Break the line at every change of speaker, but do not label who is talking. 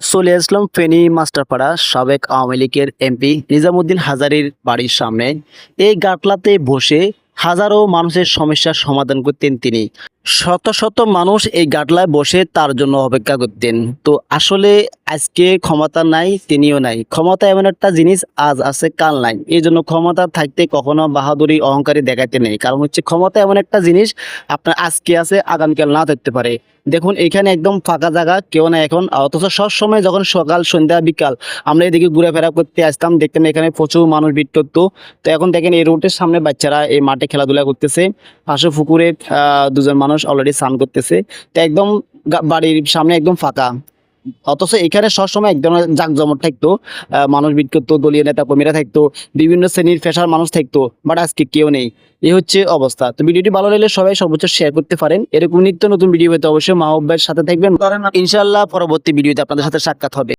চলে আসলাম ফেনী মাস্টারপাড়া সাবেক আওয়ামী লীগের এমপি নিজামুদ্দিন হাজারীর বাড়ির সামনে। এই গাটলাতে বসে হাজারো মানুষের সমস্যার সমাধান করতেন তিনি। শত শত মানুষ এই গাটলায় বসে তার জন্য অপেক্ষা করতেন। তো আসলে আজকে ক্ষমতা নাই, তিনিও নাই। ক্ষমতা এমন একটা জিনিস, আজ আছে কাল নাই। এই জন্য ক্ষমতা থাকতে কখনো বাহাদুরি অহংকারী দেখাতে নেই। কারণ হচ্ছে ক্ষমতা এমন একটা জিনিস, আপনার আজকে আছে আগামীকাল না থাকতে পারে। দেখুন এখানে একদম ফাঁকা জায়গা, কেউ না এখন। অথচ সব সময় যখন সকাল সন্ধ্যা বিকাল আমরা এদিকে ঘুরেফেরা করতে আসতাম, দেখতেন এখানে প্রচুর মানুষ ভিড় করতো। তো এখন দেখেন এই রোডের সামনে বাচ্চারা এই মাঠে খেলাধুলা করতেছে, পাশে পুকুরে দুজন মানুষ অলরেডি স্নান করতেছে। তো একদম বাড়ির সামনে একদম ফাঁকা। অথচ এখানে সবসময় এক ধরনের জাঁকজমট থাকতো, মানুষ ভিড় করতো, দলীয় নেতা কর্মীরা থাকতো, বিভিন্ন শ্রেণীর পেশার মানুষ থাকতো। বাট আজকে কেউ নেই। এই হচ্ছে অবস্থা। তো ভিডিওটি ভালো লাগলে সবাই সর্বোচ্চ শেয়ার করতে পারেন। এরকম নিত্য নতুন ভিডিও পেতে অবশ্যই মাহবুব ভাইয়ের সাথে থাকবেন। ইনশাআল্লাহ পরবর্তী ভিডিওতে আপনাদের সাথে সাক্ষাৎ হবে।